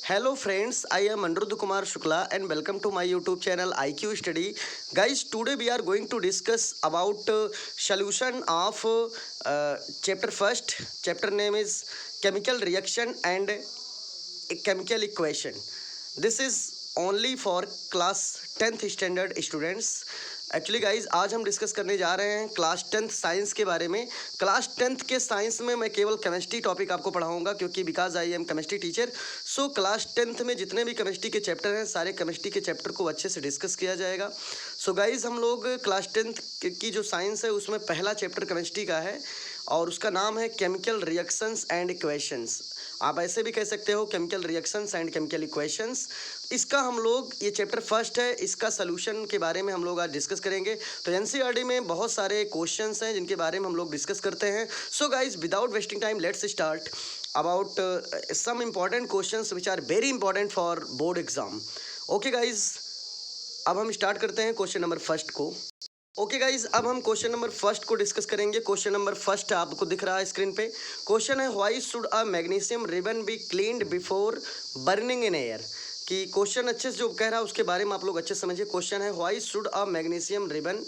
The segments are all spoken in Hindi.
Hello friends, I am Anirudh Kumar Shukla and welcome to my YouTube channel IQ Study. Guys, today we are going to discuss about solution of chapter first. Chapter name is chemical reaction and a chemical equation. This is only for class 10th standard students. Actually guys आज हम डिस्कस करने जा रहे हैं क्लास 10th साइंस के बारे में। क्लास 10th के साइंस में मैं केवल केमिस्ट्री टॉपिक आपको पढ़ाऊंगा क्योंकि because I am chemistry teacher. So class 10th में जितने भी केमिस्ट्री के चैप्टर हैं सारे केमिस्ट्री के चैप्टर को अच्छे से डिस्कस किया जाएगा। सो गाइज हम लोग क्लास 10th की जो साइंस है उसमें पहला चैप्टर केमिस्ट्री का है और उसका नाम है केमिकल रिएक्शंस एंड इक्वेशंस। आप ऐसे भी कह सकते हो chemical reactions and chemical equations. इसका हम लोग ये चैप्टर फर्स्ट है, इसका सलूशन के बारे में हम लोग आज डिस्कस करेंगे। तो एनसीईआरटी में बहुत सारे क्वेश्चंस हैं जिनके बारे में हम लोग डिस्कस करते हैं। So guys without wasting time let's start about some important questions which are very important for board exam. Okay guys, अब हम स्टार्ट करते हैं क्वेश्चन नंबर फर्स्ट को। ओके गाइज, अब हम क्वेश्चन नंबर फर्स्ट को डिस्कस करेंगे। क्वेश्चन नंबर फर्स्ट आपको दिख रहा है स्क्रीन पे। क्वेश्चन है why should a magnesium ribbon be cleaned before burning in air. कि क्वेश्चन अच्छे से जो कह रहा है उसके बारे में आप लोग अच्छे से समझिए। क्वेश्चन है why should a magnesium ribbon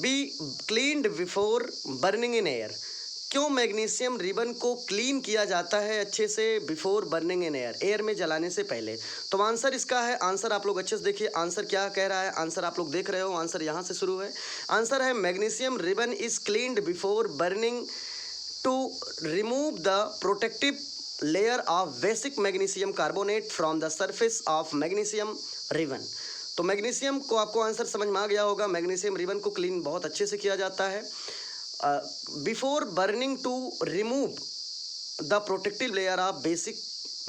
be cleaned before burning in air. क्यों मैग्नीशियम रिबन को क्लीन किया जाता है अच्छे से before burning in air, air में जलाने से पहले। तो आंसर इसका है, आंसर आप लोग अच्छे से देखिए आंसर क्या कह रहा है। आंसर आप लोग देख रहे हो, आंसर यहाँ से शुरू है। आंसर है magnesium ribbon is cleaned before burning to remove the protective layer of basic magnesium carbonate from the surface of magnesium ribbon. तो मैग्नीशियम को आपको आंसर समझ में आ गया होगा। मैग्नीशियम रिबन को क्लीन बहुत अच्छे से किया जाता है before burning to remove the protective layer of basic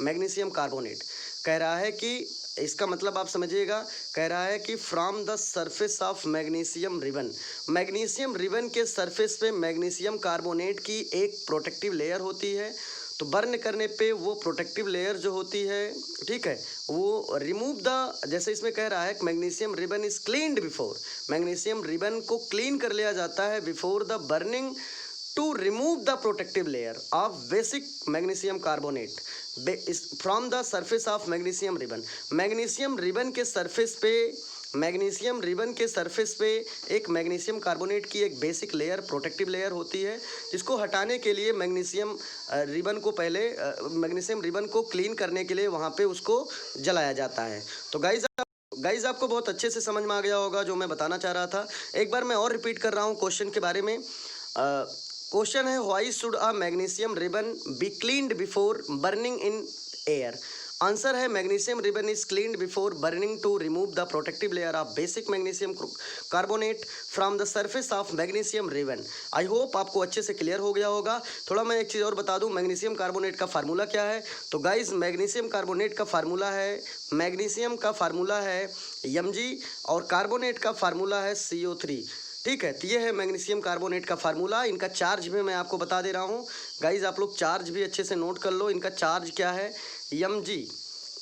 magnesium carbonate. कह रहा है कि इसका मतलब आप समझिएगा, कह रहा है कि from the surface of magnesium ribbon, magnesium ribbon के सरफेस पे मैग्नीशियम कार्बोनेट की एक प्रोटेक्टिव लेयर होती है। तो बर्न करने पे वो प्रोटेक्टिव लेयर जो होती है, ठीक है, वो रिमूव द, जैसे इसमें कह रहा है magnesium ribbon is cleaned before, magnesium ribbon को क्लीन कर लिया जाता है before the burning to remove the protective layer of basic magnesium carbonate from the surface of magnesium ribbon. Magnesium ribbon के सरफेस पे, मैग्नीशियम रिबन के सरफेस पे एक मैग्नीशियम कार्बोनेट की एक बेसिक लेयर, प्रोटेक्टिव लेयर होती है, जिसको हटाने के लिए मैग्नीशियम रिबन को पहले मैग्नीशियम रिबन को क्लीन करने के लिए वहाँ पे उसको जलाया जाता है। तो गाइज आपको बहुत अच्छे से समझ में आ गया होगा जो मैं बताना चाह रहा था। एक बार मैं और रिपीट कर रहा हूँ क्वेश्चन के बारे में। क्वेश्चन है why should a magnesium ribbon be cleaned before burning in air. Answer है magnesium ribbon is cleaned before burning to remove the protective layer of basic magnesium carbonate from the surface of magnesium ribbon. I hope आपको अच्छे से क्लियर हो गया होगा। थोड़ा मैं एक चीज़ और बता दूं, मैग्नीशियम कार्बोनेट का फार्मूला क्या है। तो गाइज मैग्नीशियम कार्बोनेट का फार्मूला है, मैग्नीशियम का फार्मूला है Mg और कार्बोनेट का फार्मूला है CO3। ठीक है, तो ये है मैग्नीशियम कार्बोनेट का फार्मूला। इनका चार्ज भी मैं आपको बता दे रहा हूँ गाइज, आप लोग चार्ज भी अच्छे से नोट कर लो। इनका चार्ज क्या है, Mg।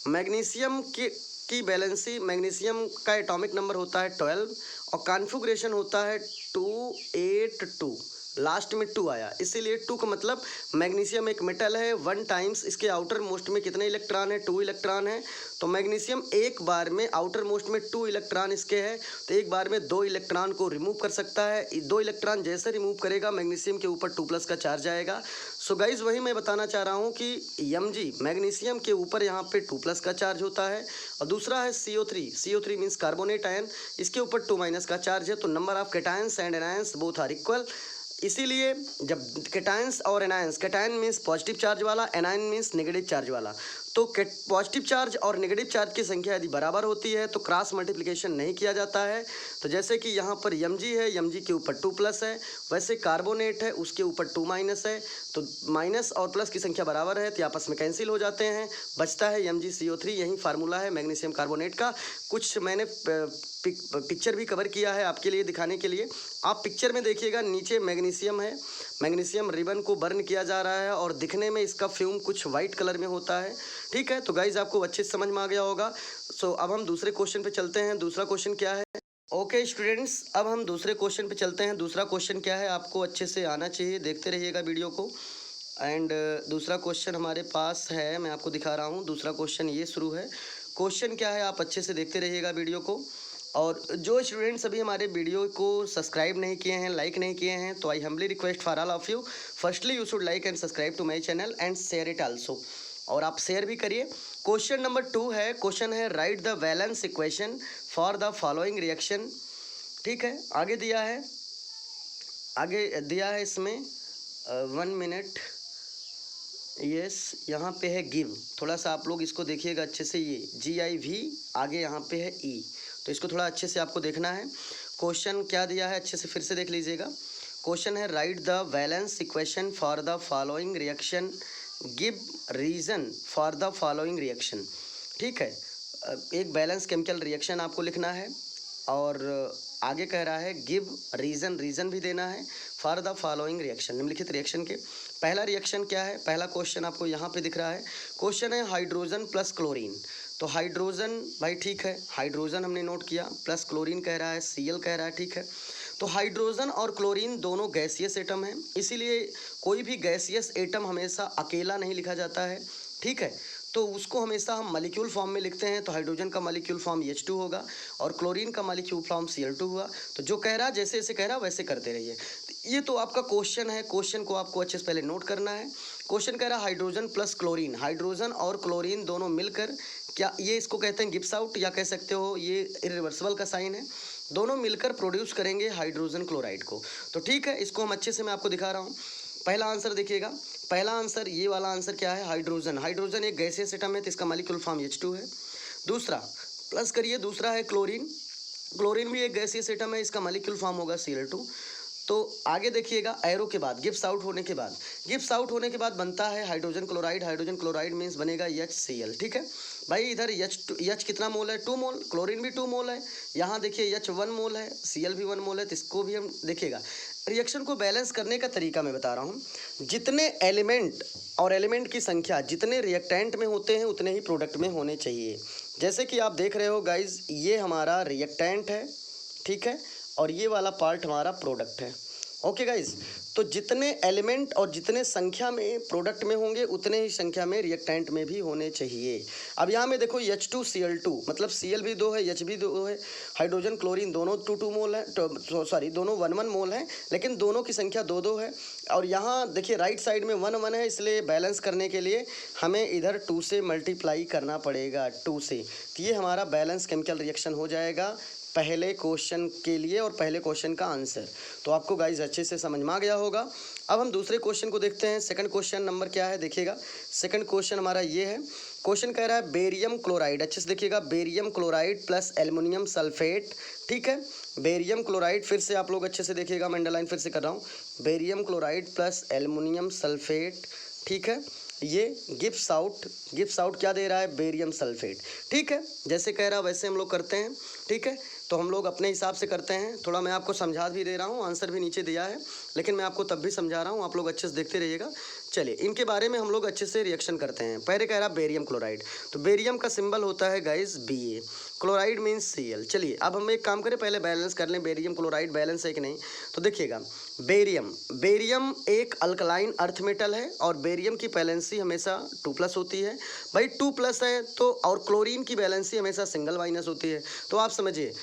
मैग्नीशियम की बैलेंसी, मैग्नीशियम का एटॉमिक नंबर होता है 12 और कॉन्फ़िगरेशन होता है 282, लास्ट में 2 आया इसीलिए 2 का मतलब मैग्नीशियम एक मेटल है। 1 टाइम्स इसके आउटर मोस्ट में कितने इलेक्ट्रॉन है, 2 इलेक्ट्रॉन है। तो मैग्नीशियम एक बार में आउटर मोस्ट में 2 इलेक्ट्रॉन इसके है, तो एक बार में 2 इलेक्ट्रॉन को रिमूव कर सकता है। 2 इलेक्ट्रॉन जैसे रिमूव करेगा मैग्नीशियम के ऊपर 2+ का चार्ज आएगा। सो गाइज वही मैं बताना चाह रहा हूँ कि Mg मैग्नीशियम के ऊपर यहाँ पे 2+ का चार्ज होता है और दूसरा है CO3 मीन्स कार्बोनेट आयन, इसके ऊपर 2- का चार्ज है। तो number of cations and anions both are equal. इसीलिए जब कैटायंस और anions, cation means positive charge वाला, एनायन मीन्स नेगेटिव चार्ज वाला, तो पॉजिटिव चार्ज और नेगेटिव चार्ज की संख्या यदि बराबर होती है तो क्रॉस मल्टीप्लिकेशन नहीं किया जाता है। तो जैसे कि यहाँ पर Mg है, Mg के ऊपर 2+ है, वैसे कार्बोनेट है उसके ऊपर 2- है। तो माइनस और प्लस की संख्या बराबर है तो आपस में कैंसिल हो जाते हैं, बचता है MgCO3। यही फार्मूला है मैग्नीशियम कार्बोनेट का। कुछ मैंने पिक्चर भी कवर किया है आपके लिए दिखाने के लिए। आप पिक्चर में देखिएगा, नीचे मैग्नीशियम है, मैग्नीशियम रिबन को बर्न किया जा रहा है और दिखने में इसका फ्यूम कुछ वाइट कलर में होता है। ठीक है, तो गाइज आपको अच्छे से समझ में आ गया होगा। सो अब हम दूसरे क्वेश्चन पे चलते हैं। दूसरा क्वेश्चन क्या है, ओके स्टूडेंट्स, अब हम दूसरे क्वेश्चन पे चलते हैं। दूसरा क्वेश्चन क्या है आपको अच्छे से आना चाहिए, देखते रहिएगा वीडियो को। एंड दूसरा क्वेश्चन हमारे पास है, मैं आपको दिखा रहा हूँ। दूसरा क्वेश्चन ये शुरू है। क्वेश्चन क्या है, आप अच्छे से देखते रहिएगा वीडियो को। और जो स्टूडेंट्स अभी हमारे वीडियो को सब्सक्राइब नहीं किए हैं, लाइक नहीं किए हैं, तो I humbly request for all of you, firstly you should like and subscribe to my channel and share it also. और आप शेयर भी करिए। क्वेश्चन नंबर 2 है, क्वेश्चन है write the valence equation for the following reaction. ठीक है, आगे दिया है, इसमें 1 मिनट। यस, यहाँ पे है गिव। थोड़ा सा आप लोग इसको देखिएगा अच्छे से, ये GIV, आगे यहाँ पे है E, तो इसको थोड़ा अच्छे से आपको देखना है। क्वेश्चन क्या दिया है अच्छे से फिर से देख लीजिएगा। क्वेश्चन है write the valence equation for the following reaction, give reason for the following reaction. ठीक है, एक बैलेंस केमिकल रिएक्शन आपको लिखना है और आगे कह रहा है गिव रीज़न भी देना है फॉर द फॉलोइंग रिएक्शन, निम्नलिखित रिएक्शन के। पहला रिएक्शन क्या है, पहला क्वेश्चन आपको यहाँ पे दिख रहा है। क्वेश्चन है हाइड्रोजन प्लस क्लोरीन। तो हाइड्रोजन भाई ठीक है, हाइड्रोजन हमने नोट किया, प्लस क्लोरीन कह रहा है, Cl कह रहा है। ठीक है, तो हाइड्रोजन और क्लोरीन दोनों गैसियस एटम हैं, इसीलिए कोई भी गैसियस एटम हमेशा अकेला नहीं लिखा जाता है। ठीक है, तो उसको हमेशा हम मॉलिक्यूल फॉर्म में लिखते हैं। तो हाइड्रोजन का मॉलिक्यूल फॉर्म H2 होगा और क्लोरीन का मॉलिक्यूल फॉर्म Cl2 हुआ। तो जो कह रहा जैसे जैसे कह रहा वैसे करते रहिए। ये तो आपका क्वेश्चन है, क्वेश्चन को आपको अच्छे से पहले नोट करना है। क्वेश्चन कह रहा हाइड्रोजन प्लस क्लोरीन, हाइड्रोजन और क्लोरीन दोनों मिलकर, क्या ये इसको कहते हैं गिब्स आउट, या कह सकते हो ये इरिवर्सिबल का साइन है, दोनों मिलकर प्रोड्यूस करेंगे हाइड्रोजन क्लोराइड को। तो ठीक है, इसको हम अच्छे से मैं आपको दिखा रहा हूँ। पहला आंसर देखिएगा, पहला आंसर, ये वाला आंसर क्या है, हाइड्रोजन। हाइड्रोजन एक गैसियस एटम है तो इसका मॉलिक्यूल फॉर्म H2 है। दूसरा प्लस करिए, दूसरा है क्लोरीन। क्लोरीन भी एक गैसियस एटम है, इसका मॉलिक्यूल फॉर्म होगा Cl2। तो आगे देखिएगा, एरो के बाद गिब्स आउट होने के बाद, गिब्स आउट होने के बाद बनता है hydrogen chloride. Hydrogen chloride means बनेगा HCl। ठीक है भाई, इधर H कितना मोल है, 2 मोल, क्लोरीन भी 2 मोल है। यहाँ देखिए H 1 मोल है, Cl भी 1 मोल है, तो इसको भी हम देखिएगा। रिएक्शन को बैलेंस करने का तरीका मैं बता रहा हूँ। जितने एलिमेंट और एलिमेंट की संख्या जितने रिएक्टेंट में होते हैं उतने ही प्रोडक्ट में होने चाहिए। जैसे कि आप देख रहे हो गाइज, ये हमारा रिएक्टेंट है, ठीक है, और ये वाला पार्ट हमारा प्रोडक्ट है। ओके गाइज, तो जितने एलिमेंट और जितने संख्या में प्रोडक्ट में होंगे उतने ही संख्या में रिएक्टेंट में भी होने चाहिए। अब यहाँ में देखो H2Cl2, मतलब Cl भी 2 है, H भी 2 है, हाइड्रोजन क्लोरीन दोनों 2 मोल है, सॉरी दोनों 1 मोल है, लेकिन दोनों की संख्या 2 है। और यहाँ देखिए राइट साइड में 1 है, इसलिए बैलेंस करने के लिए हमें इधर 2 से मल्टीप्लाई करना पड़ेगा, 2 से। तो ये हमारा बैलेंस केमिकल रिएक्शन हो जाएगा पहले क्वेश्चन के लिए और पहले क्वेश्चन का आंसर। तो आपको गाइज अच्छे से समझ में आ गया होगा। अब हम दूसरे क्वेश्चन को देखते हैं। सेकंड क्वेश्चन नंबर क्या है देखिएगा। सेकंड क्वेश्चन हमारा ये है। क्वेश्चन कह रहा है बेरियम क्लोराइड, अच्छे से देखिएगा, barium chloride plus aluminium sulphate. ठीक है, बेरियम क्लोराइड, फिर से आप लोग अच्छे से देखिएगा, मैं अंडरलाइन फिर से कर रहा हूँ, barium chloride plus aluminium sulphate. ठीक है, ये गिब्स आउट क्या दे रहा है, बेरियम सल्फेट। ठीक है, जैसे कह रहा वैसे हम लोग करते हैं। ठीक है, तो हम लोग अपने हिसाब से करते हैं। थोड़ा मैं आपको समझा भी दे रहा हूँ, आंसर भी नीचे दिया है, लेकिन मैं आपको तब भी समझा रहा हूँ, आप लोग अच्छे से देखते रहिएगा। चलिए इनके बारे में हम लोग अच्छे से रिएक्शन करते हैं। पहले कह रहा बेरियम क्लोराइड, तो बेरियम का सिंबल होता है guys Ba, chloride means Cl। चलिए अब हम एक काम करें, पहले बैलेंस कर लें, बेरियम क्लोराइड बैलेंस है कि नहीं। तो देखिएगा, बेरियम एक अल्कलाइन अर्थ मेटल है और बेरियम की वैलेंसी हमेशा 2+ होती है। भाई 2+ है तो, और क्लोरीन की वैलेंसी हमेशा सिंगल- होती है। तो आप समझिए,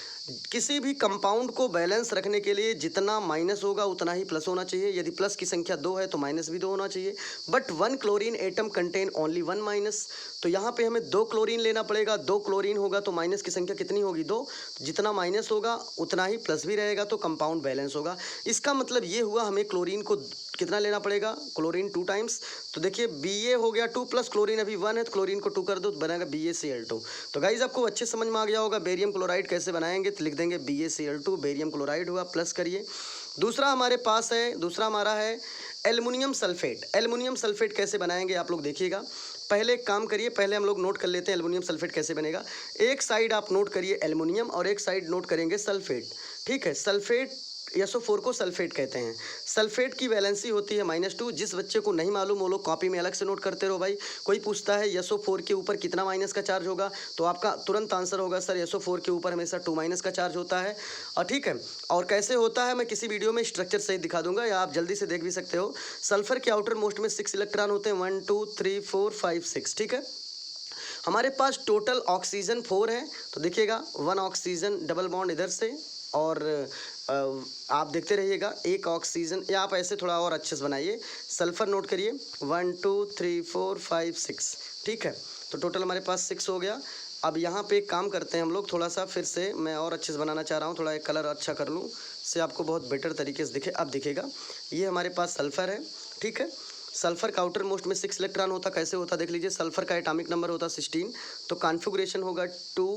किसी भी कंपाउंड को बैलेंस रखने के लिए जितना माइनस होगा उतना ही प्लस होना चाहिए। यदि प्लस की संख्या 2 है तो माइनस भी 2 होना चाहिए। But 1 chlorine atom contain only 1 minus, तो यहाँ पे हमें 2 क्लोरीन लेना पड़ेगा। 2 क्लोरीन होगा तो माइनस की संख्या कितनी होगी, 2। जितना माइनस होगा उतना ही प्लस भी रहेगा, तो कंपाउंड बैलेंस होगा। इसका मतलब ये हुआ हमें क्लोरीन को कितना लेना पड़ेगा, क्लोरीन 2 टाइम्स। तो देखिए Ba हो गया 2+, क्लोरीन अभी 1 है, तो क्लोरीन को 2 कर दो तो बनेगा BaCl2। तो गाइज आपको अच्छे समझ में आ गया होगा बेरियम क्लोराइड कैसे बनाएंगे। तो लिख देंगे BaCl2, बेरियम क्लोराइड हुआ, प्लस करिए। दूसरा हमारे पास है, दूसरा हमारा है एल्युमिनियम सल्फेट। एल्युमिनियम सल्फेट कैसे बनाएंगे आप लोग देखिएगा। पहले एक काम करिए, पहले हम लोग नोट कर लेते हैं एल्युमिनियम सल्फेट कैसे बनेगा। एक साइड आप नोट करिए एल्युमिनियम और एक साइड नोट करेंगे सल्फेट। ठीक है, सल्फेट SO4 को सल्फेट कहते हैं। सल्फेट की वैलेंसी होती है -2। जिस बच्चे को नहीं मालूम वो लोग कॉपी में अलग से नोट करते रहो भाई। कोई पूछता है SO4 के ऊपर कितना माइनस का चार्ज होगा, तो आपका तुरंत आंसर होगा सर SO4 के ऊपर हमेशा 2 माइनस का चार्ज होता है। और ठीक है, और कैसे होता है मैं किसी वीडियो में स्ट्रक्चर सहित दिखा दूंगा, या आप जल्दी से देख भी सकते हो। सल्फर के आउटर मोस्ट में 6 इलेक्ट्रॉन होते हैं, 1 2 3 4 5 6। ठीक है, हमारे पास टोटल ऑक्सीजन 4 है। तो देखिएगा 1 ऑक्सीजन डबल बॉन्ड इधर से, और आप देखते रहिएगा 1 ऑक्सीजन, या आप ऐसे थोड़ा और अच्छे से बनाइए। सल्फर नोट करिए 1 2 3 4 5 6। ठीक है, तो टोटल हमारे पास 6 हो गया। अब यहाँ पे एक काम करते हैं हम लोग, थोड़ा सा फिर से मैं और अच्छे से बनाना चाह रहा हूँ, थोड़ा एक कलर अच्छा कर लूँ से आपको बहुत बेटर तरीके से दिखे। अब दिखेगा ये हमारे पास सल्फ़र है। ठीक है, सल्फर का आउटर मोस्ट में 6 इलेक्ट्रॉन होता, कैसे होता देख लीजिए। सल्फर का एटॉमिक नंबर होता 16, तो कॉन्फ़िगरेशन होगा 2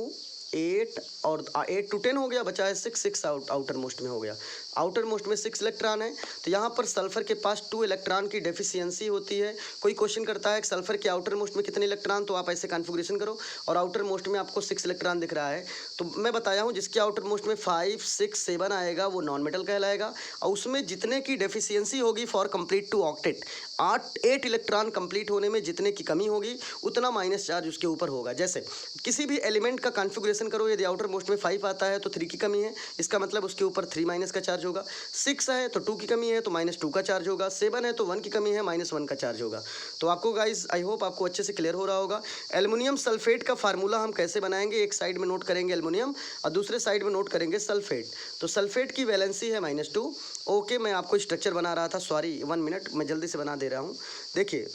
8, और 8 to 10 हो गया, बचा है 6 आउटर मोस्ट में हो गया। आउटर मोस्ट में 6 इलेक्ट्रॉन है, तो यहाँ पर सल्फर के पास 2 इलेक्ट्रॉन की डेफिशिएंसी होती है। कोई क्वेश्चन करता है कि सल्फर के आउटर मोस्ट में कितने इलेक्ट्रॉन, तो आप ऐसे कॉन्फ़िगरेशन करो, और आउटर मोस्ट में आपको 6 इलेक्ट्रॉन दिख रहा है। तो मैं बताया हूँ जिसके आउटर मोस्ट में 5 6 7 आएगा वो नॉन मेटल कहलाएगा, और उसमें जितने की डेफिशिएंसी होगी for complete to octet, 8 electron complete होने में जितने की कमी होगी उतना माइनस चार्ज उसके ऊपर होगा। जैसे किसी भी एलिमेंट का कॉन्फ़िगरेशन करो, यदि आउटर मोस्ट में 5 आता है तो 3 की कमी है, इसका मतलब उसके ऊपर 3 माइनस का चार्ज होगा। 6 है तो 2 की कमी है तो -2 का चार्ज होगा। 7 है तो 1 की कमी है, -1 का चार्ज होगा। तो आपको गाइज आई होप आपको अच्छे से क्लियर हो रहा होगा। एल्युमिनियम सल्फेट का फार्मूला हम कैसे बनाएंगे, एक साइड में नोट करेंगे एल्युमिनियम और दूसरे साइड में नोट करेंगे सल्फेट। तो सल्फेट की वैलेंसी है -2। ओके, मैं आपको स्ट्रक्चर बना रहा था, सॉरी 1 मिनट, मैं जल्दी से बना दे रहा हूँ। देखिए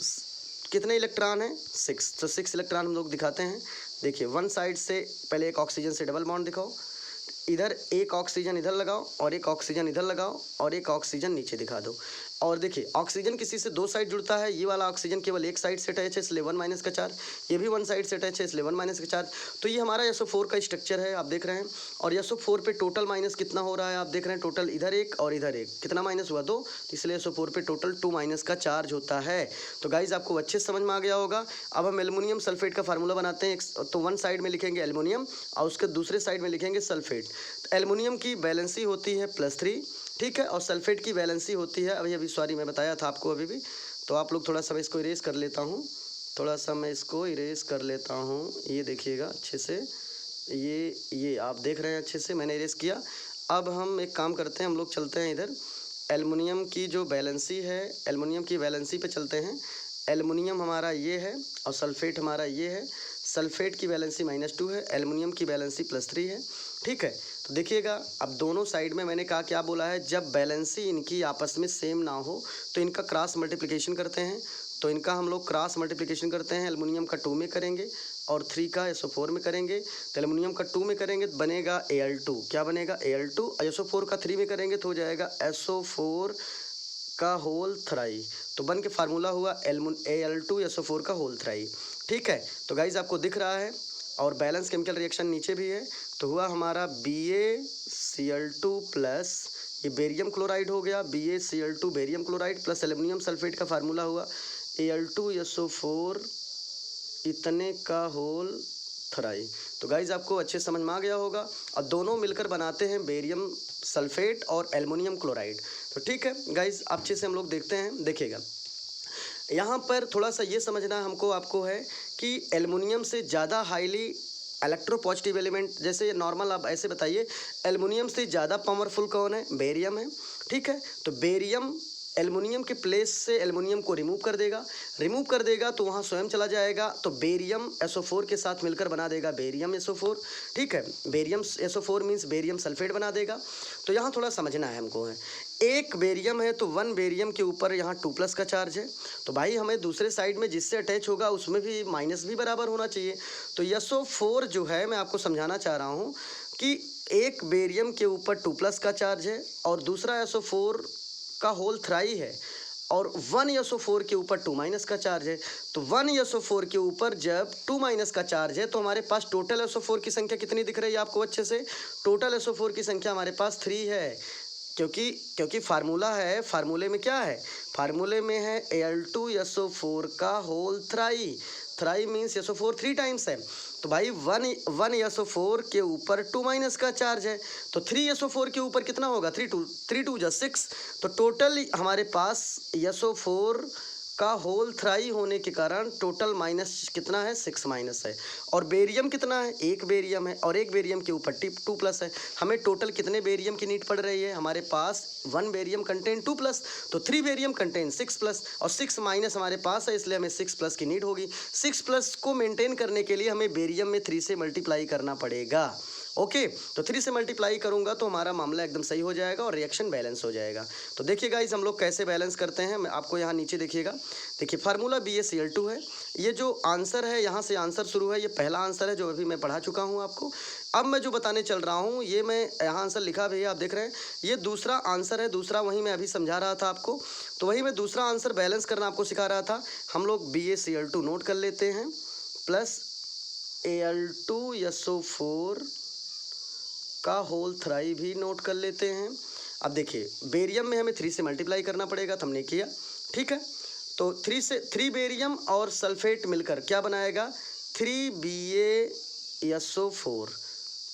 कितने इलेक्ट्रॉन हैं, 6, तो 6 इलेक्ट्रॉन हम लोग दिखाते हैं। देखिए वन साइड से पहले एक ऑक्सीजन से डबल बॉन्ड दिखाओ, इधर एक ऑक्सीजन इधर लगाओ, और एक ऑक्सीजन इधर लगाओ, और एक ऑक्सीजन नीचे दिखा दो। और देखिए ऑक्सीजन किसी से 2 साइड जुड़ता है, ये वाला ऑक्सीजन केवल एक साइड से अटैच है इसलिए 1 माइनस का चार्ज, ये भी 1 साइड से अटैच है इसलिए 1 माइनस का चार्ज। तो ये हमारा SO4 का स्ट्रक्चर है, आप देख रहे हैं। और SO4 पे टोटल माइनस कितना हो रहा है, आप देख रहे हैं टोटल इधर एक और इधर एक, कितना माइनस हुआ 2, इसलिए SO4 पे टोटल 2 माइनस का चार्ज होता है। तो गाइज आपको अच्छे से समझ में आ गया होगा। अब हम एल्युमिनियम सल्फेट का फार्मूला बनाते हैं। तो 1 साइड में लिखेंगे एल्युमिनियम और उसके दूसरे साइड में लिखेंगे सल्फेट। तो एल्युमिनियम की वैलेंसी होती है +3, ठीक है, और सल्फेट की वैलेंसी होती है, अभी सॉरी मैं बताया था आपको अभी भी। तो आप लोग थोड़ा सा मैं इसको इरेज कर लेता हूँ, थोड़ा सा मैं इसको इरेज कर लेता हूँ। ये देखिएगा अच्छे से, ये आप देख रहे हैं अच्छे से मैंने इरेज किया। अब हम एक काम करते हैं, हम लोग चलते हैं इधर एल्युमिनियम की जो वैलेंसी है, एल्युमिनियम की वैलेंसी पे चलते हैं। एल्युमिनियम हमारा ये है और सल्फेट हमारा ये है। सल्फेट की वैलेंसी -2 है, एल्युमिनियम की वैलेंसी +3 है, ठीक है। तो देखिएगा अब दोनों साइड में मैंने कहा क्या बोला है, जब बैलेंसी इनकी आपस में सेम ना हो तो इनका क्रॉस मल्टीप्लिकेशन करते हैं। तो इनका हम लोग क्रॉस मल्टीप्लिकेशन करते हैं, एल्युमिनियम का 2 में करेंगे और 3 का SO4 में करेंगे। तो एल्युमिनियम का 2 में करेंगे तो बनेगा Al2, क्या बनेगा Al2। SO4 का 3 में करेंगे तो हो जाएगा SO4 का होल थ्राई। तो बन के फार्मूला हुआ Al2 SO4 का होल थ्राई, ठीक है। तो गाइज आपको दिख रहा है, और बैलेंस केमिकल रिएक्शन नीचे भी है। तो हुआ हमारा BaCl2 प्लस ये बेरियम क्लोराइड हो गया, BaCl2 barium chloride plus aluminium sulphate का फार्मूला हुआ Al2SO4 इतने का होल थ्राई। तो गाइज आपको अच्छे समझ में आ गया होगा, और दोनों मिलकर बनाते हैं बेरियम सल्फेट और एल्युमिनियम क्लोराइड। तो ठीक है गाइज, अच्छे से हम लोग देखते हैं। देखिएगा यहाँ पर थोड़ा सा ये समझना हमको आपको है कि एल्युमिनियम से ज़्यादा हाईली इलेक्ट्रोपॉजिटिव एलिमेंट, जैसे नॉर्मल आप ऐसे बताइए, एल्युमिनियम से ज़्यादा पावरफुल कौन है, बेरियम है, ठीक है। तो बेरियम एल्युमिनियम के प्लेस से एल्युमिनियम को रिमूव कर देगा तो वहाँ स्वयं चला जाएगा, तो बेरियम SO4 के साथ मिलकर बना देगा बेरियम SO4, ठीक है। Barium SO4 means barium sulphate बना देगा। तो यहाँ थोड़ा समझना है हमको है, एक बेरियम है तो 1 बेरियम के ऊपर यहाँ 2+ का चार्ज है, तो भाई हमें दूसरे साइड में जिससे अटैच होगा उसमें भी माइनस भी बराबर होना चाहिए। तो SO4 जो है, मैं आपको समझाना चाह रहा हूँ कि एक बेरियम के ऊपर 2+ का चार्ज है और दूसरा SO4 का होल थ्राई है, और 1 SO4 के ऊपर 2- का चार्ज है। तो 1 SO4 के ऊपर जब 2- का चार्ज है तो हमारे पास टोटल SO4 की संख्या कितनी दिख रही है आपको अच्छे से, टोटल SO4 की संख्या हमारे पास 3 है, क्योंकि फार्मूला है, फार्मूले में क्या है, फार्मूले में है Al2SO4 का whole thrice. Thrice means SO4 3 times है, तो भाई वन SO4 के ऊपर 2 माइनस का चार्ज है, तो 3 SO4 के ऊपर कितना होगा, 3 2 जा 6, तो टोटल हमारे पास SO4 का होल थ्राई होने के कारण टोटल माइनस कितना है, 6 माइनस है। और बेरियम कितना है, एक बेरियम है, और एक बेरियम के ऊपर 2 प्लस है। हमें टोटल कितने बेरियम की नीड पड़ रही है, हमारे पास 1 बेरियम कंटेन 2 प्लस, तो 3 बेरियम कंटेन 6 प्लस, और 6 माइनस हमारे पास है, इसलिए हमें 6 प्लस की नीड होगी। 6 प्लस को मेंटेन करने के लिए हमें बेरियम में 3 से मल्टीप्लाई करना पड़ेगा। ओके, तो 3 से मल्टीप्लाई करूंगा तो हमारा मामला एकदम सही हो जाएगा और रिएक्शन बैलेंस हो जाएगा। तो देखिए गाइस, हम लोग कैसे बैलेंस करते हैं, मैं आपको यहाँ नीचे देखिएगा, देखिए फार्मूला BaCl2 है। ये जो आंसर है, यहाँ से आंसर शुरू है, ये पहला आंसर है जो अभी मैं पढ़ा चुका हूँ आपको। अब मैं जो बताने चल रहा हूँ, ये मैं यहाँ आंसर लिखा भी है, आप देख रहे हैं, ये दूसरा आंसर है, दूसरा वही मैं अभी समझा रहा था आपको, तो वही मैं दूसरा आंसर बैलेंस करना आपको सिखा रहा था। हम लोग BaCl2 नोट कर लेते हैं प्लस Al2SO4 का होल थ्राई भी नोट कर लेते हैं। अब देखिए, बेरियम में हमें 3 से मल्टीप्लाई करना पड़ेगा, तो हमने किया, ठीक है। तो 3 बेरियम और सल्फेट मिलकर क्या बनाएगा, 3BaSO4।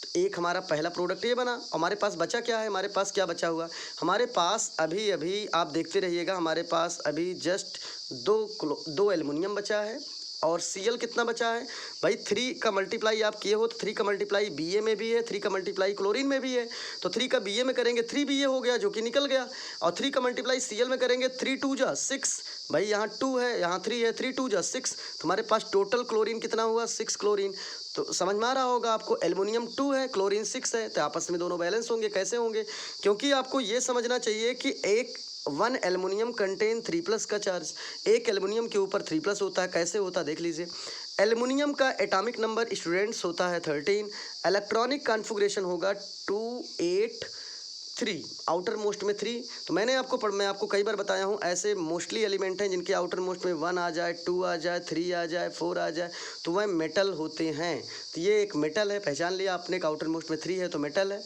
तो एक हमारा पहला प्रोडक्ट ये बना। हमारे पास बचा क्या है, हमारे पास क्या बचा हुआ, हमारे पास अभी अभी आप देखते रहिएगा, हमारे पास अभी जस्ट दो एल्युमिनियम बचा है, और Cl कितना बचा है भाई, 3 का मल्टीप्लाई आप किए हो तो 3 का मल्टीप्लाई Ba में भी है, 3 का मल्टीप्लाई क्लोरीन में भी है, तो 3 का Ba में करेंगे 3Ba हो गया जो कि निकल गया, और 3 का मल्टीप्लाई Cl में करेंगे 3 2 जा 6, भाई यहाँ 2 है यहाँ 3 है, 3 2 जा 6, तो हमारे पास टोटल क्लोरीन कितना हुआ, 6 क्लोरीन। तो समझ में आ रहा होगा आपको, एल्युमिनियम 2 है, क्लोरीन 6 है, तो आपस में दोनों बैलेंस होंगे। कैसे होंगे, क्योंकि आपको ये समझना चाहिए कि 1 एल्युमिनियम कंटेन 3 प्लस का चार्ज, एक एल्युमिनियम के ऊपर 3 प्लस होता है। कैसे होता है देख लीजिए, एल्युमिनियम का एटॉमिक नंबर स्टूडेंट्स होता है 13, इलेक्ट्रॉनिक कॉन्फ़िगरेशन होगा 283, आउटर मोस्ट में 3। तो मैं आपको कई बार बताया हूँ, ऐसे मोस्टली एलिमेंट हैं जिनके आउटर मोस्ट में 1 आ जाए, 2 आ जाए, 3 आ जाए, 4 आ जाए, तो वह मेटल होते हैं। तो ये एक मेटल है, पहचान लिया आपने, एक आउटर मोस्ट में 3 है तो मेटल है।